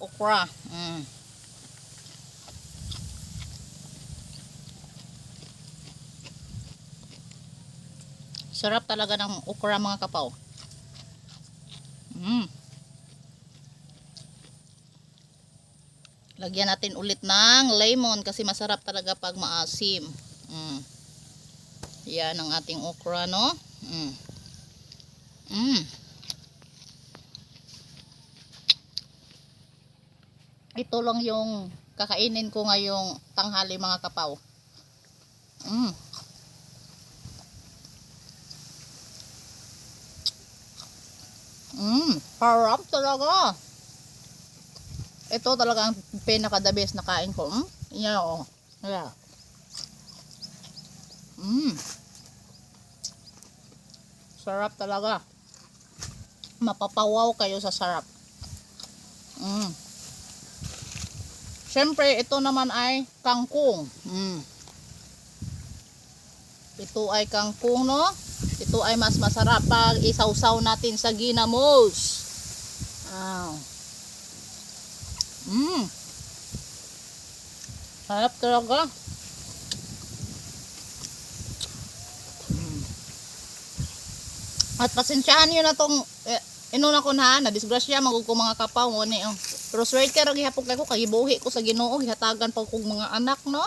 okra. Sarap talaga ng okra mga kapaw. Lagyan natin ulit ng lemon kasi masarap talaga pag maasim. Yan ang ating okra, no? Ito lang yung kakainin ko ngayong tanghali mga kapaw. Sarap talaga. Ito talaga ang pinaka the best na kain ko. Yan o. Yeah. Sarap talaga. Mapapawaw kayo sa sarap. Siyempre, ito naman ay kangkong. Ito ay kangkong, no? Ito ay mas masarap pag isawsaw natin sa ginamos. Sarap talaga. At pasensyahan nyo na tong inuna ko na disgrasya magug ko mga kapaw mo ni. Pero sweet ka rin gihapok ko kay gibuhi ko sa Ginoo, gihatagan pa kong mga anak, no?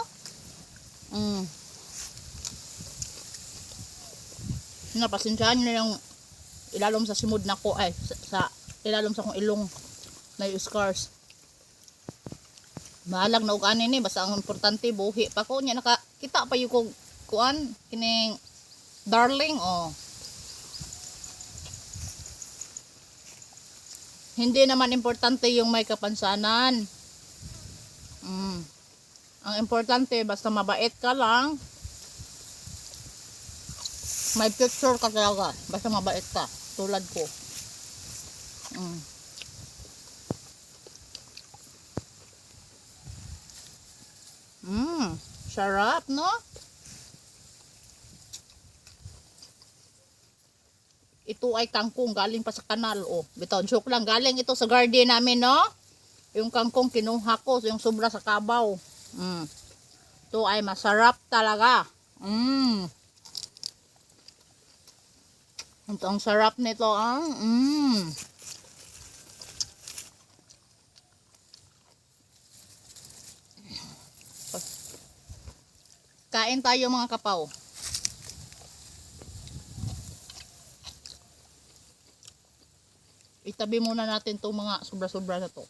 Pasensyahan nyo na yung ilalom sa simod na ko ay sa ilalom sa kong ilong na yung scars. Mahalag na og ani ni basta ang importante buhi pa ko nya nakakita pa yung kuan kining darling Hindi naman importante yung may kapansanan. Ang importante basta mabait ka lang. May picture ka talaga basta mabait ka tulad ko. Sarap, no? Ito ay kangkong galing pa sa kanal. Bitaw, joke lang. Galing ito sa garden namin, no? Yung kangkong kinuha ko, yung sobra sa kabaw. Ito ay masarap talaga. Ito ang sarap nito, Kain tayo mga kapaw. Itabi muna natin itong mga sobra-sobra na to.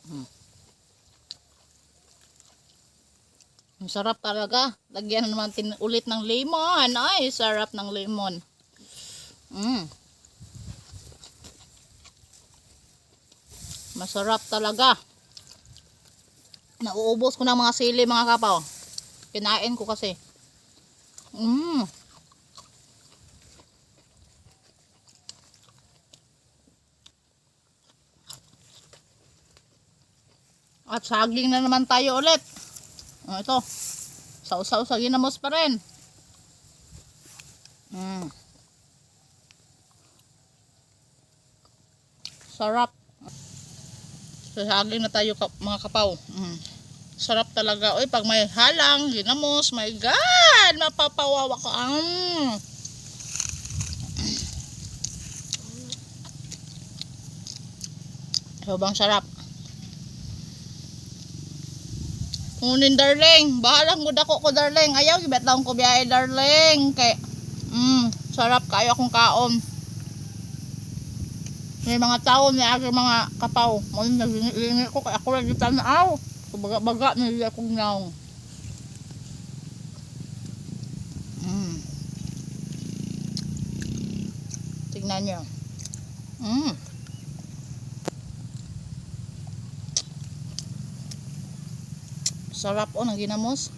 Ang sarap talaga. Lagyan naman ulit ng lemon. Ay, sarap ng lemon. Masarap talaga. Nauubos ko ng mga sili mga kapaw. Kinain ko kasi. At saging na naman tayo ulit. Ito. Sausaw sa ginamos pa rin. Sarap. Saging na tayo mga kapaw. Sarap talaga. Oy, pag may halang, ginamos, my God, mapapawawa ka. Sobrang sarap. Kunin darling, bahalang gud ako ko darling. Ayaw gibet lang ko biyahe darling. Kay sarap kayo akong kaon. May mga tao na agi mga kapaw. Mo naglingi ko kay ako ra gitanaw. Baga-baga na niya akong naong. Tignan nyo. Sarap ng ginamos.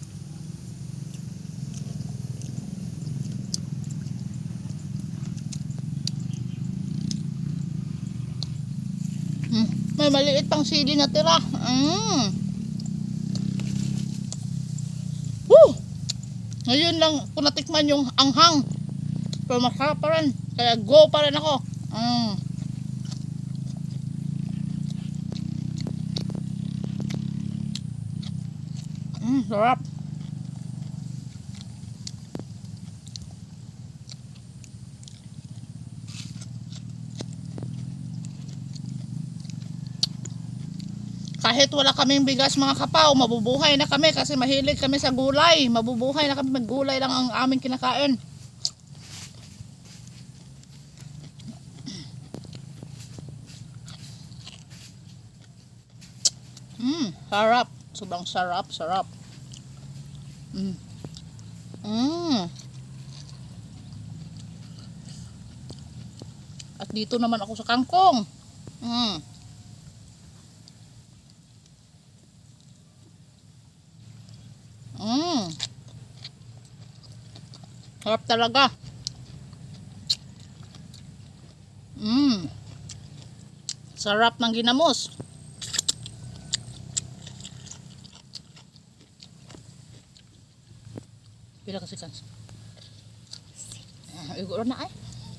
May maliit pang sili na tira. Ngayon lang ko natikman yung anghang. Pero masarap pa rin. Kaya go pa rin ako. Sarap. Kahit wala kaming bigas mga kapaw, mabubuhay na kami kasi mahilig kami sa gulay. Mabubuhay na kami, maggulay lang ang aming kinakain. Sarap. Sobrang sarap, sarap. At dito naman ako sa kangkong. Sarap talaga. Sarap ng ginamos. Pila kasi kans. Iguro na ay.